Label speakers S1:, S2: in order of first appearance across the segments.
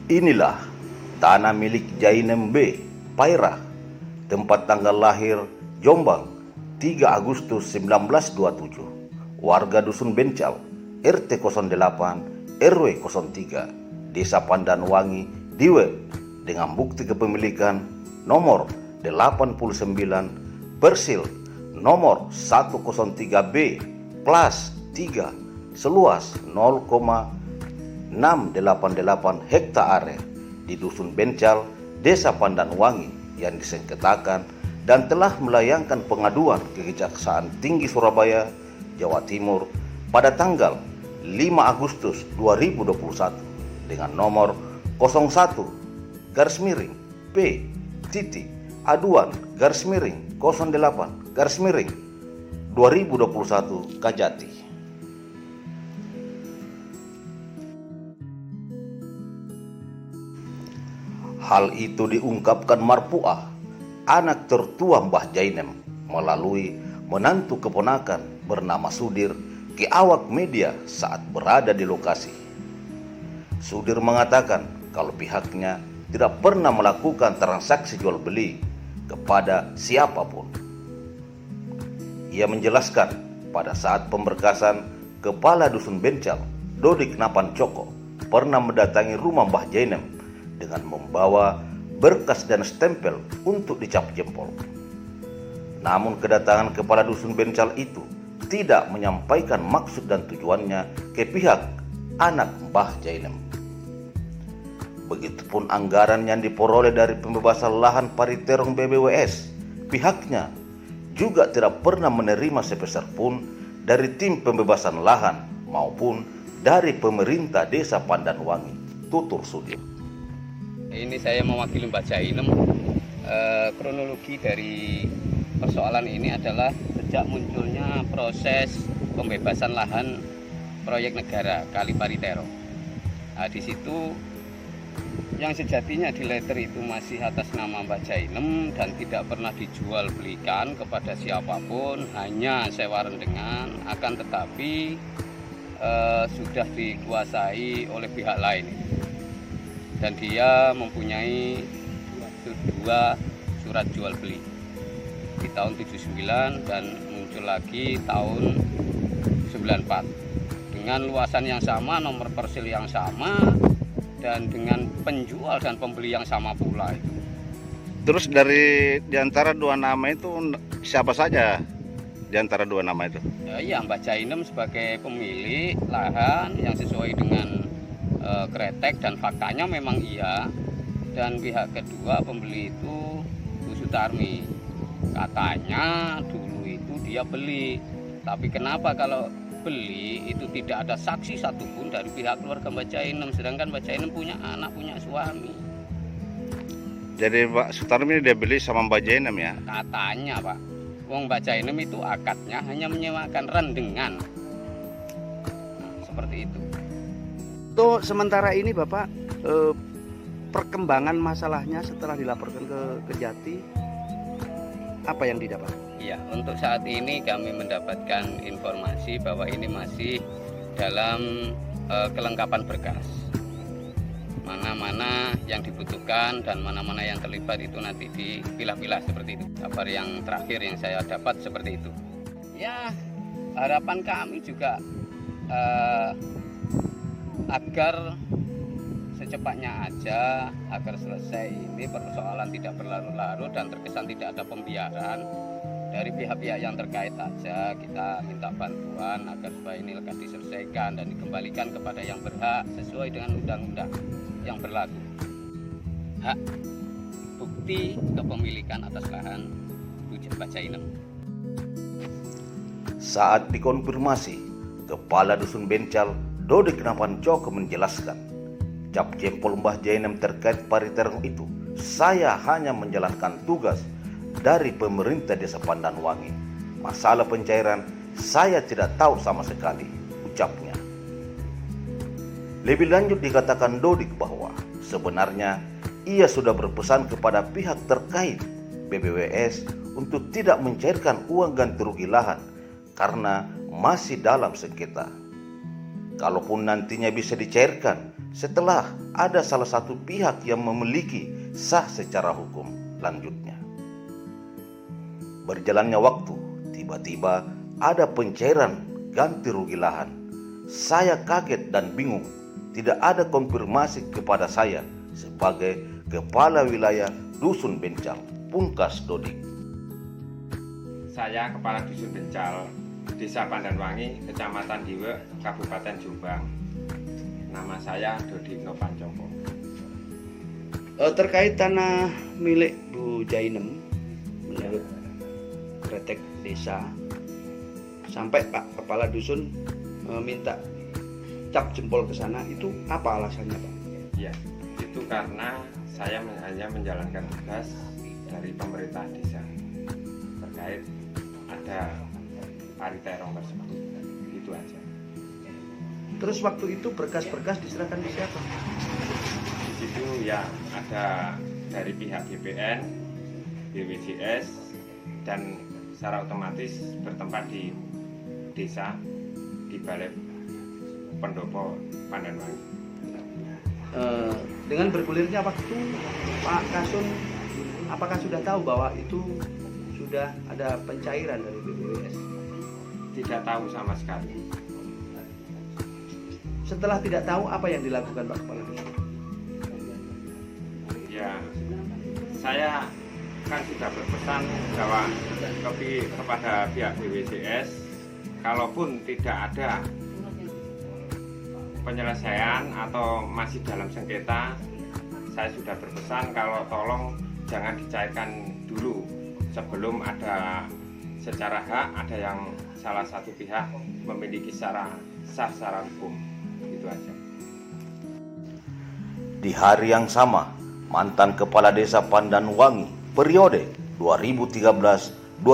S1: Inilah tanah milik Jainem B. Pairah, tempat tanggal lahir Jombang 3 Agustus 1927, warga Dusun Bencal, RT 08, RW 03, Desa Pandanwangi, Diwe, dengan bukti kepemilikan nomor 89 Persil nomor 103B plus 3 seluas 0,688 hektare di Dusun Bencal, Desa Pandanwangi yang disengketakan dan telah melayangkan pengaduan ke Kejaksaan Tinggi Surabaya, Jawa Timur pada tanggal 5 Agustus 2021 dengan nomor 01/P titik aduan /08/2021 Kajati. Hal itu diungkapkan Marpuah, anak tertua Mbah Jainem, melalui menantu keponakan bernama Sudir ke awak media saat berada di lokasi. Sudir mengatakan kalau pihaknya tidak pernah melakukan transaksi jual beli kepada siapapun. Ia menjelaskan pada saat pemberkasan, Kepala Dusun Bencal, Dodik Napan Coko, pernah mendatangi rumah Mbah Jainem dengan membawa berkas dan stempel untuk dicap jempol. Namun kedatangan Kepala Dusun Bencal itu tidak menyampaikan maksud dan tujuannya ke pihak anak Mbah Jainem. Begitupun anggaran yang diperoleh dari pembebasan lahan Pariterong BBWS, pihaknya juga tidak pernah menerima sepeser pun dari tim pembebasan lahan maupun dari pemerintah Desa Pandanwangi, tutur Sudir.
S2: Ini saya mewakili Mbah Jainem. Kronologi dari persoalan ini adalah sejak munculnya proses pembebasan lahan proyek negara Kali Pariterong. Nah, di situ yang sejatinya di letter itu masih atas nama Mbah Jainem dan tidak pernah dijual belikan kepada siapapun, hanya sewa rendengan, akan tetapi sudah dikuasai oleh pihak lain. Dan dia mempunyai dua surat jual beli di tahun 79 dan muncul lagi tahun 94 dengan luasan yang sama, nomor parcel yang sama, dan dengan penjual dan pembeli yang sama pula itu.
S1: Terus di antara dua nama itu siapa saja di antara dua nama itu?
S2: Ya, Mbah Jainem sebagai pemilik lahan yang sesuai dengan kretek dan faktanya memang iya, dan pihak kedua pembeli itu Bu Sutarmi, katanya dulu itu dia beli, tapi kenapa kalau beli itu tidak ada saksi satupun dari pihak keluarga Mbah Jainem, sedangkan Mbah Jainem punya anak, punya suami.
S1: Jadi Pak Sutarmi dia beli sama Mbah Jainem ya?
S2: Katanya Pak, wong Mbah Jainem itu akadnya hanya menyewakan rendengan. Nah, seperti itu.
S3: Tuh, sementara ini Bapak, perkembangan masalahnya setelah dilaporkan ke Kejati, apa yang didapat?
S2: Ya, untuk saat ini kami mendapatkan informasi bahwa ini masih dalam kelengkapan berkas. Mana-mana yang dibutuhkan dan mana-mana yang terlibat itu nanti dipilah-pilah seperti itu. Kabar yang terakhir yang saya dapat seperti itu. Ya, harapan kami juga agar secepatnya aja, agar selesai ini persoalan tidak berlarut-larut dan terkesan tidak ada pembiaran dari pihak-pihak yang terkait aja. Kita minta bantuan agar supaya ini lekas diselesaikan dan dikembalikan kepada yang berhak sesuai dengan undang-undang yang berlaku. Hak bukti kepemilikan atas lahan Mbah Jainem.
S1: Saat dikonfirmasi, Kepala Dusun Bencal Dodik Napan Coko menjelaskan, cap jempol Mbah Jainem terkait Pariterong itu, saya hanya menjalankan tugas dari pemerintah Desa Pandanwangi. Masalah pencairan saya tidak tahu sama sekali, ucapnya. Lebih lanjut dikatakan Dodik bahwa sebenarnya ia sudah berpesan kepada pihak terkait BBWS untuk tidak mencairkan uang ganti rugi lahan karena masih dalam sengketa. Kalaupun nantinya bisa dicairkan, setelah ada salah satu pihak yang memiliki sah secara hukum. Lanjutnya, berjalannya waktu, tiba-tiba ada pencairan ganti rugi lahan. Saya kaget dan bingung, tidak ada konfirmasi kepada saya sebagai Kepala Wilayah Dusun Bencal, Pungkas Dodik.
S4: Saya Kepala Dusun Bencal, Desa Pandanwangi, Kecamatan Diwe, Kabupaten Jombang. Nama saya Dodik Nopancoko.
S3: Terkait tanah milik Bu Jainem, menurut Kretek Desa, sampai Pak Kepala Dusun minta cap jempol ke sana, itu apa alasannya, Pak?
S4: Ya, itu karena saya hanya menjalankan tugas dari pemerintah desa terkait ada pariterong tersebut. Itu aja.
S3: Terus waktu itu berkas-berkas diserahkan ke siapa?
S4: Di situ ya ada dari pihak BPN, BWJS, dan secara otomatis bertempat di desa di Balai Pendopo Pandanwangi.
S3: Dengan bergulirnya waktu, Pak Kasun apakah sudah tahu bahwa itu sudah ada pencairan dari BPWS?
S4: Tidak tahu sama sekali.
S3: Setelah tidak tahu, apa yang dilakukan Pak Kepala Dusun?
S4: Ya, saya kan sudah berpesan bahwa kepada pihak BWJS, kalaupun tidak ada penyelesaian atau masih dalam sengketa, saya sudah berpesan kalau tolong jangan dicairkan dulu sebelum ada secara hak ada yang salah satu pihak memiliki secara sah secara hukum. Itu aja.
S1: Di hari yang sama, mantan Kepala Desa Pandanwangi periode 2013-2019,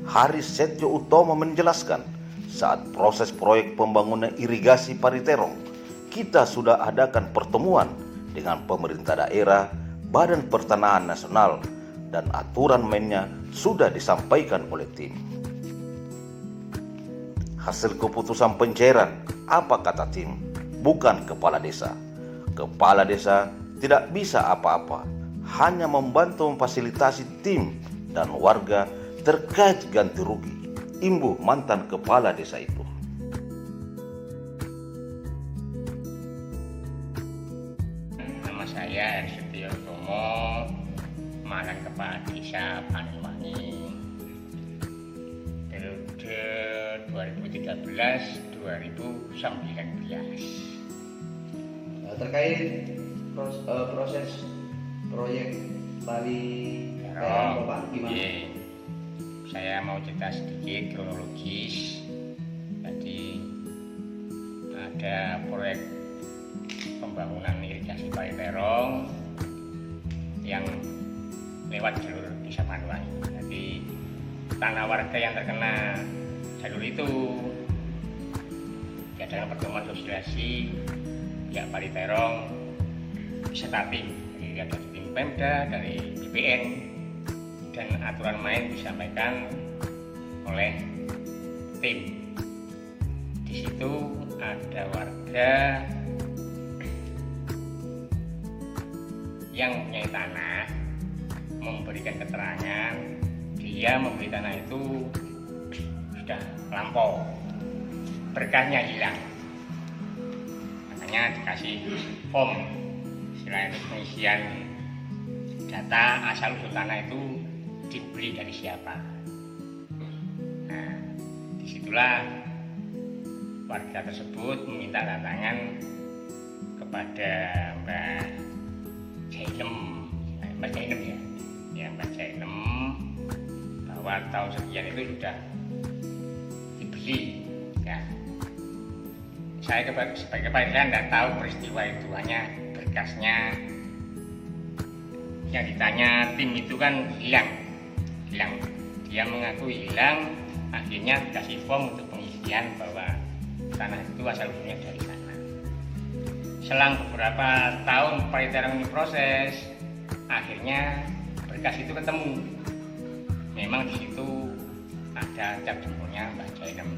S1: Haris Setio Utomo menjelaskan, saat proses proyek pembangunan irigasi Pariterong, kita sudah adakan pertemuan dengan pemerintah daerah, Badan Pertanahan Nasional, dan aturan mainnya sudah disampaikan oleh tim. Hasil keputusan pencairan, apa kata tim? Bukan kepala desa. Kepala desa tidak bisa apa-apa, hanya membantu memfasilitasi tim dan warga terkait ganti rugi, imbuh mantan kepala desa itu.
S5: Nama saya Haris Setio Utomo, mantan Kepala Desa Pandanwangi, periode 2013-2019.
S3: Terkait proses proyek Bali Terong, Pak, gimana?
S5: Iya. Saya mau cerita sedikit kronologis. Jadi ada proyek pembangunan irigasi Pariterong yang lewat jalur Desa Pandanwangi. Jadi tanah warga yang terkena jalur itu diadakan pertemuan sosialisasi pihak Pariterong beserta tim. Jadi ada tim Pemda, dari BPN, dan aturan main disampaikan oleh tim. Di situ ada warga yang mempunyai tanah memberikan keterangan dia membeli tanah itu sudah lampau, berkahnya hilang, makanya dikasih form selain pengisian data asal usul tanah itu dibeli dari siapa. Nah, disitulah warga tersebut meminta tantangan kepada Mbak Jainem ya, Mbak Jainem, bahwa tahun sekian itu sudah dibeli. Ya, saya sebagai Kepala Desa tidak tahu peristiwa itu, hanya berkasnya yang ditanya tim itu kan hilang. Dia mengaku hilang, akhirnya dikasih form untuk pengisian bahwa tanah itu asal usulnya dari sana. Selang beberapa tahun Pariterong ini proses, akhirnya berkas itu ketemu. Memang di situ ada cap jempolnya Mbak Jainem.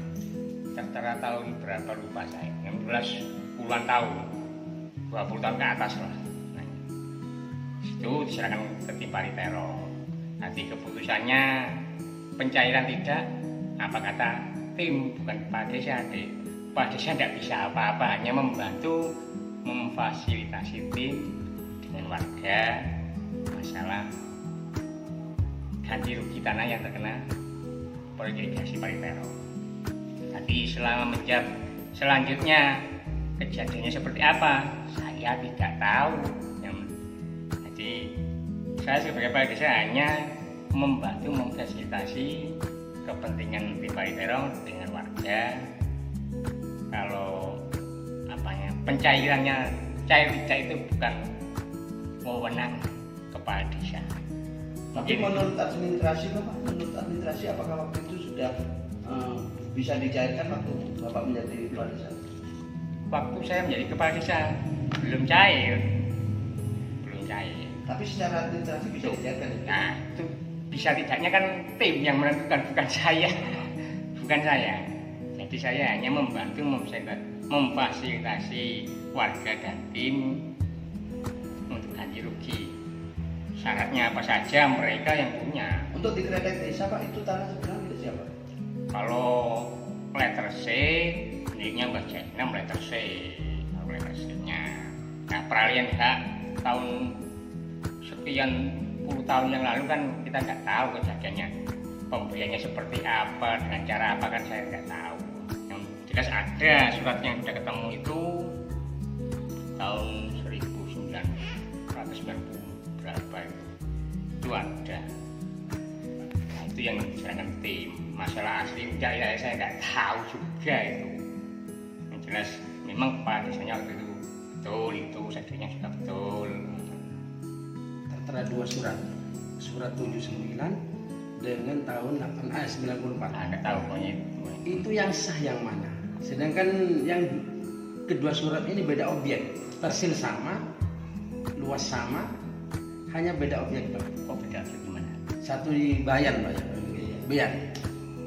S5: Tertera tahun berapa lupa saya, 16 puluhan tahun. 20 tahun ke atas lah. Nah, itu diserahkan ke tim Paritero. Nanti keputusannya pencairan tidak, apa kata tim, bukan Kepala Desa. Kepala Desa tidak bisa apa-apa, hanya membantu memfasilitasi tim dengan warga masalah ganti rugi tanah yang terkena proyek irigasi Paritero. Tapi selama menjawab selanjutnya kejadiannya seperti apa, saya tidak tahu. Jadi saya sebagai Kepala Desa hanya membantu memfasilitasi kepentingan tim Paritero dengan warga. Kalau pencairannya cair tidak itu bukan wewenang Kepala Desa.
S3: Tapi menurut administrasi Bapak, apakah waktu itu sudah bisa dicairkan waktu Bapak menjadi Kepala Desa?
S5: Waktu saya menjadi Kepala Desa belum cair.
S3: Tapi secara administrasi bisa dicairkan.
S5: Nah, itu bisa tidaknya kan tim yang menentukan, bukan saya. Jadi saya hanya membantu memfasilitasi warga dan tim untuk ganti rugi. Syaratnya apa saja mereka yang punya.
S3: Untuk di Kretek Desa Pak, itu tanah sebenarnya milik siapa?
S5: Kalau letter C miliknya Mbah Jainem, letter C. Kalau letter C-nya. Nah, peralihan hak tahun sekian puluh tahun yang lalu kan kita nggak tahu kejadiannya. Pembeliannya seperti apa, dengan cara apa kan saya nggak tahu. Yang jelas ada surat yang sudah ketemu itu tahun 1990 berapa itu ada. Nah, itu yang diserahkan tim. Masalah asli enggak ya saya nggak tahu juga itu. Yang jelas memang Kepala Desanya waktu itu betul, itu sebenarnya sudah betul.
S3: Tertera dua surat 79 dengan tahun 94.
S5: Nggak tahu pokoknya
S3: Itu yang sah yang mana? Sedangkan yang kedua surat ini beda objek, persil sama, luas sama, hanya beda objek Pak.
S5: kok beda gimana?
S3: Satu di Bayan Pak, Bayan.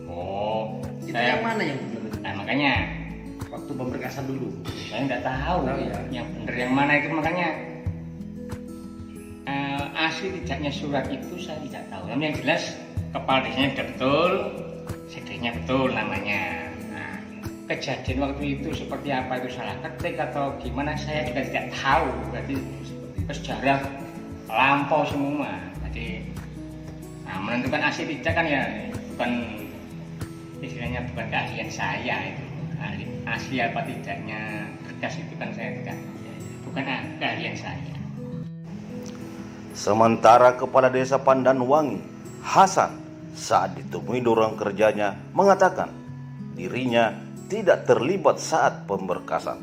S5: Oh,
S3: Itu
S5: saya,
S3: yang mana yang benar?
S5: nah makanya
S3: Waktu pemberkasan dulu.
S5: saya nggak tahu
S3: Ya.
S5: yang benar yang mana itu, makanya asli tidaknya surat itu saya tidak tahu. Tapi yang jelas Kepala Desanya sudah betul, sekretnya betul namanya. Nah, kejadian waktu itu seperti apa, itu salah ketik atau gimana saya juga tidak tahu. Berarti sejarah lampau semua. Jadi menentukan asli tidak kan ya bukan, istilahnya bukan keahlian saya itu. Asli apa tidaknya berkas itu kan saya tidak, bukan keahlian saya.
S1: Sementara Kepala Desa Pandanwangi, Hasan, saat ditemui dorong kerjanya mengatakan dirinya tidak terlibat saat pemberkasan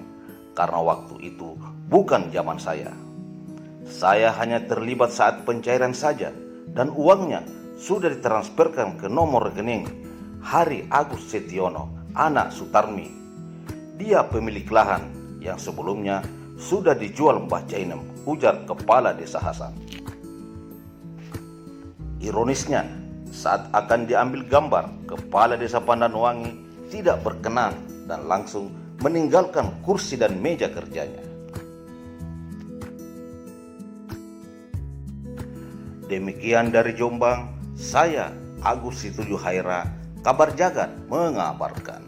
S1: karena waktu itu bukan zaman saya. Saya hanya terlibat saat pencairan saja dan uangnya sudah ditransferkan ke nomor rekening Hari Agus Setiono, anak Sutarmi. Dia pemilik lahan yang sebelumnya sudah dijual Mbah Jainem, ujar Kepala Desa Hasan. Ironisnya, saat akan diambil gambar, Kepala Desa Pandanwangi tidak berkenan dan langsung meninggalkan kursi dan meja kerjanya. Demikian dari Jombang, saya Agus Situju Haira, Kabar Jagat mengabarkan.